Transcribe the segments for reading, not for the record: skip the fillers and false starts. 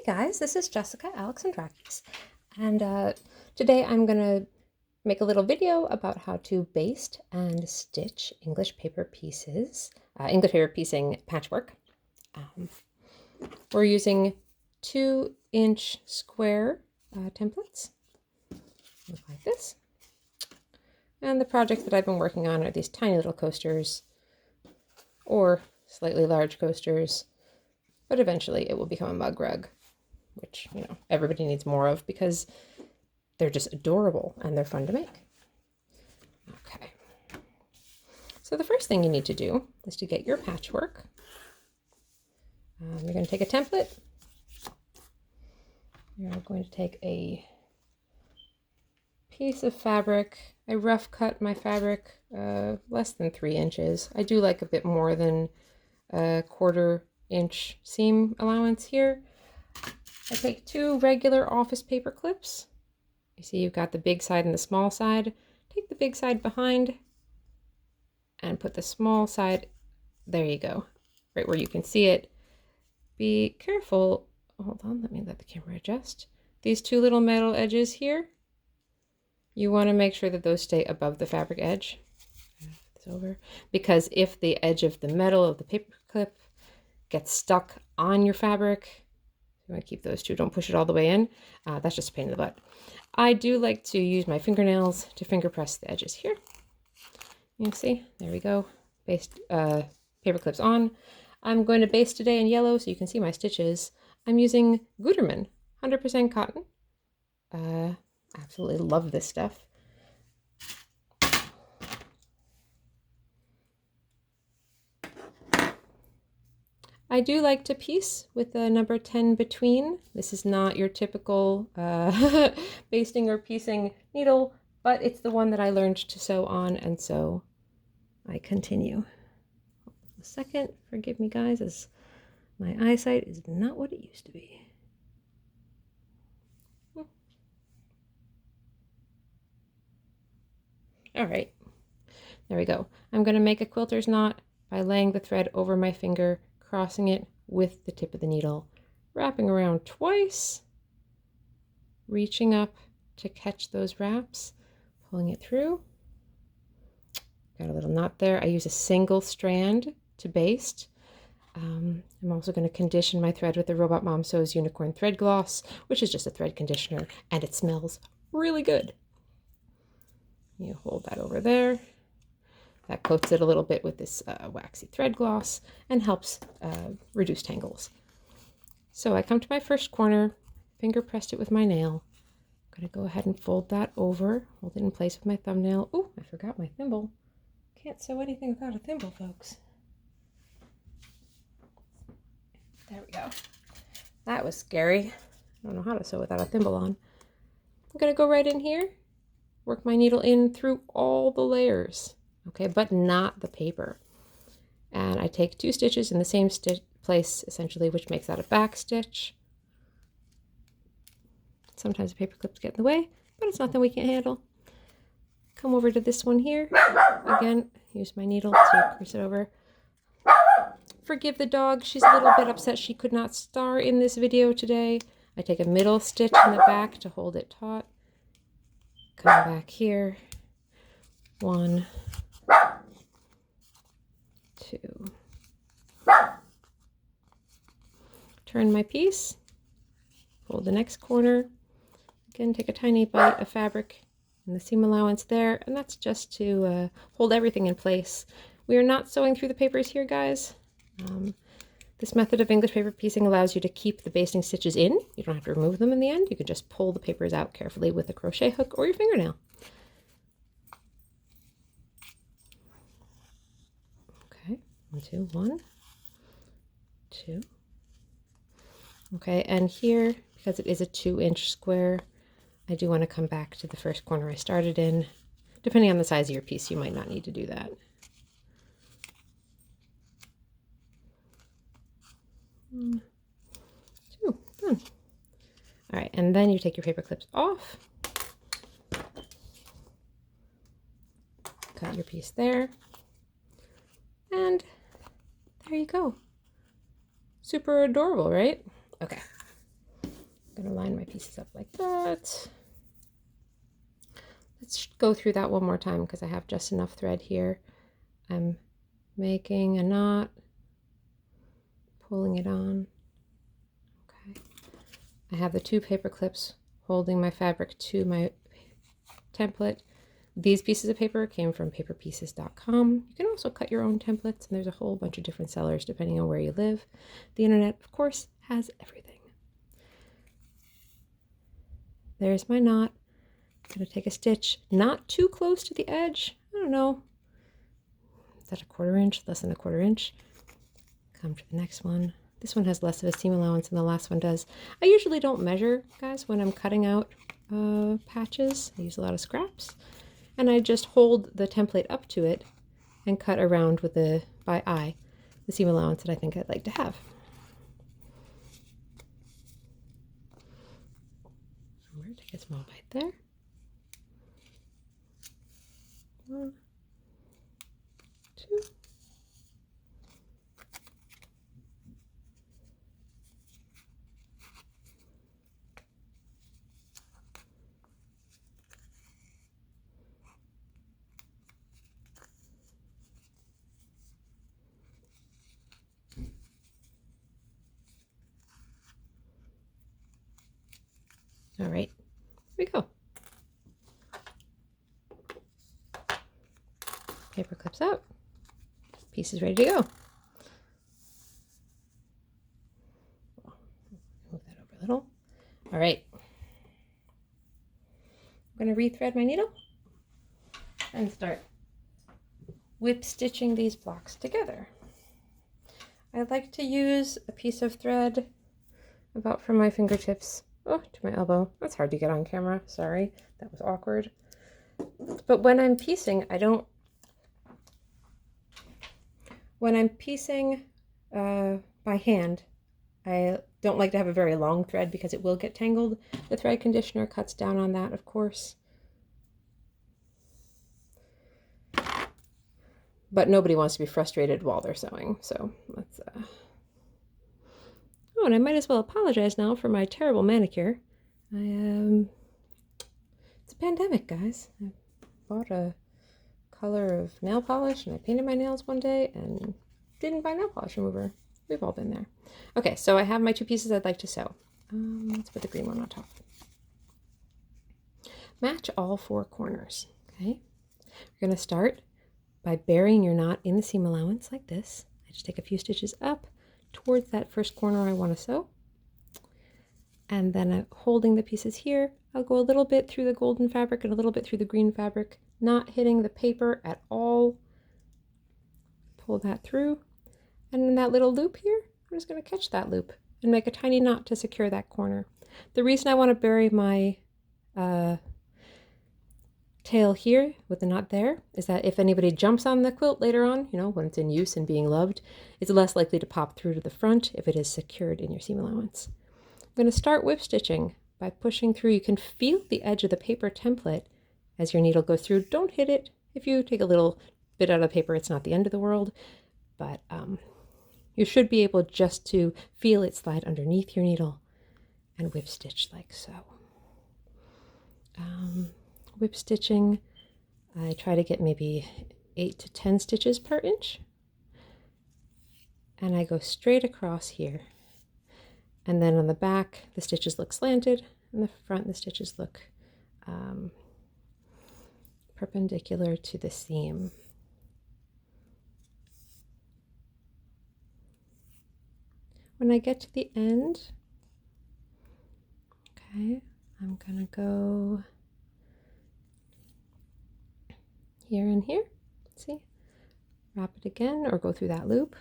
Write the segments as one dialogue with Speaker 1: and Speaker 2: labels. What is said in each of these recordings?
Speaker 1: guys, this is Jessica Alexandrakis, and today I'm going to make a little video about how to baste and stitch English paper pieces, English paper piecing patchwork. We're using 2-inch square templates, look like this, and the project that I've been working on are these tiny little coasters, or slightly large coasters, but eventually it will become a mug rug, which, you know, everybody needs more of because they're just adorable and they're fun to make. Okay. So the first thing you need to do is to get your patchwork. You're going to take a template. You're going to take a piece of fabric. I rough cut my fabric less than 3 inches. I do like a bit more than a 1/4 inch seam allowance here. I take 2 regular office paper clips. You see you've got the big side and the small side. Take the big side behind and put the small side, there you go, right where you can see it. Be careful, hold on, let me let the camera adjust. These 2 little metal edges here, you want to make sure that those stay above the fabric edge. It's over, because if the edge of the metal of the paper clip gets stuck on your fabric, you want to keep those 2, don't push it all the way in. That's just a pain in the butt. I do like to use my fingernails to finger press the edges here. You see, there we go. Baste paper clips on. I'm going to baste today in yellow so you can see my stitches. I'm using Gutermann 100% cotton. Absolutely love this stuff. I do like to piece with a number 10 between. This is not your typical basting or piecing needle, but it's the one that I learned to sew on, and so I continue. A second, forgive me guys, as my eyesight is not what it used to be. All right, there we go. I'm going to make a quilter's knot by laying the thread over my finger, crossing it with the tip of the needle, wrapping around twice, reaching up to catch those wraps, pulling it through. Got a little knot there. I use a single strand to baste. I'm also going to condition my thread with the Robot Mom Sews Unicorn Thread Gloss, which is just a thread conditioner, and it smells really good. You hold that over there. That coats it a little bit with this waxy thread gloss and helps reduce tangles. So I come to my first corner, finger pressed it with my nail. I'm going to go ahead and fold that over, hold it in place with my thumbnail. Oh, I forgot my thimble. Can't sew anything without a thimble, folks. There we go. That was scary. I don't know how to sew without a thimble on. I'm going to go right in here, work my needle in through all the layers. Okay, but not the paper. And I take 2 stitches in the same place, essentially, which makes that a back stitch. Sometimes the paper clips get in the way, but it's nothing we can't handle. Come over to this one here. Again, use my needle to crease it over. Forgive the dog, she's a little bit upset she could not star in this video today. I take a middle stitch in the back to hold it taut. Come back here. 1, 2. Turn my piece, hold the next corner. Again, take a tiny bite of fabric and the seam allowance there, and that's just to hold everything in place. We are not sewing through the papers here, guys. This method of English paper piecing allows you to keep the basting stitches in. You don't have to remove them in the end. You can just pull the papers out carefully with a crochet hook or your fingernail. Okay, 1, 2, 1, 2. Okay, and here, because it is a 2-inch square, I do want to come back to the first corner I started in. Depending on the size of your piece, you might not need to do that. 1, 2, done. All right, and then you take your paper clips off. Cut your piece there. And there you go. Super adorable, right? Okay. going to line my pieces up like that. Let's go through that one more time because I have just enough thread here. I'm making a knot, pulling it on. Okay. I have the 2 paper clips holding my fabric to my template. These pieces of paper came from paperpieces.com. You can also cut your own templates, and there's a whole bunch of different sellers depending on where you live. The internet, of course, has everything. There's my knot. I'm going to take a stitch, not too close to the edge. I don't know. Is that a 1/4 inch? Less than a 1/4 inch. Come to the next one. This one has less of a seam allowance than the last one does. I usually don't measure, guys, when I'm cutting out patches. I use a lot of scraps. And I just hold the template up to it and cut around with by eye, the seam allowance that I think I'd like to have. I'm going to take a small bite there. 1, 2. All right, here we go. Paper clips out. Piece is ready to go. Move that over a little. All right. I'm going to rethread my needle and start whip stitching these blocks together. I like to use a piece of thread about from my fingertips to my elbow. That's hard to get on camera. Sorry, that was awkward. But when I'm piecing, when I'm piecing by hand, I don't like to have a very long thread because it will get tangled. The thread conditioner cuts down on that, of course. But nobody wants to be frustrated while they're sewing, so let's Oh, and I might as well apologize now for my terrible manicure. It's a pandemic, guys. I bought a color of nail polish and I painted my nails one day and didn't buy nail polish remover. We've all been there. Okay, so I have my 2 pieces I'd like to sew. Let's put the green one on top. Match all 4 corners, okay? We're going to start by burying your knot in the seam allowance like this. I just take a few stitches up towards that first corner I want to sew. And then holding the pieces here, I'll go a little bit through the golden fabric and a little bit through the green fabric, not hitting the paper at all. Pull that through. And in that little loop here, I'm just going to catch that loop and make a tiny knot to secure that corner. The reason I want to bury my tail here with the knot there is that if anybody jumps on the quilt later on, you know, when it's in use and being loved, it's less likely to pop through to the front if it is secured in your seam allowance. I'm going to start whip stitching by pushing through. You can feel the edge of the paper template as your needle goes through. Don't hit it. If you take a little bit out of the paper, it's not the end of the world, but you should be able just to feel it slide underneath your needle and whip stitch like so. Whip stitching, I try to get maybe 8 to 10 stitches per inch. And I go straight across here. And then on the back, the stitches look slanted, and the front, the stitches look perpendicular to the seam. When I get to the end, okay, I'm gonna go here and here, see, wrap it again or go through that loop.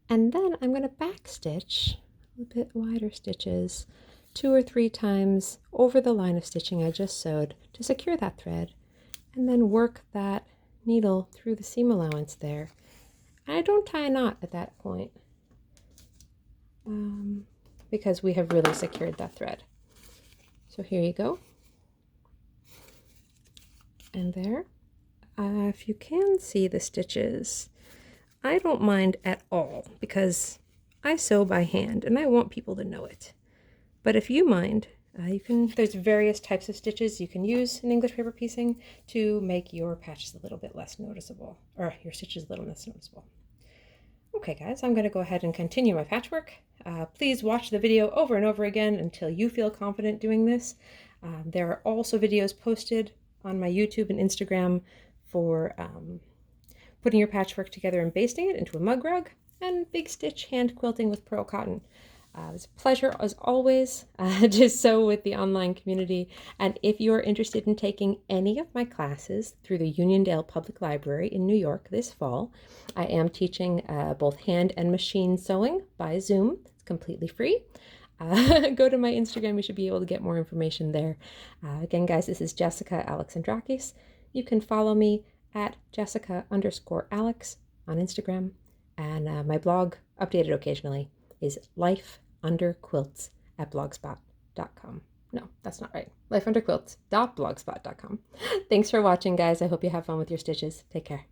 Speaker 1: And then I'm gonna back stitch a bit wider stitches 2 or 3 times over the line of stitching I just sewed to secure that thread, and then work that needle through the seam allowance there. And I don't tie a knot at that point because we have really secured that thread. So here you go. And there. If you can see the stitches, I don't mind at all because I sew by hand and I want people to know it. But if you mind, there's various types of stitches you can use in English paper piecing to make your patches a little bit less noticeable, or your stitches a little less noticeable. Okay guys, I'm going to go ahead and continue my patchwork. Please watch the video over and over again until you feel confident doing this. There are also videos posted on my YouTube and Instagram for putting your patchwork together and basting it into a mug rug, and big stitch hand quilting with pearl cotton. It's a pleasure as always to sew with the online community, and if you're interested in taking any of my classes through the Uniondale Public Library in New York this fall, I am teaching both hand and machine sewing by Zoom. It's completely free. Go to my Instagram, you should be able to get more information there. Again guys, this is Jessica Alexandrakis. You can follow me at Jessica_Alex on Instagram, and my blog, updated occasionally, is lifeunderquilts@blogspot.com. No, that's not right. lifeunderquilts.blogspot.com. Thanks for watching, guys. I hope you have fun with your stitches. Take care.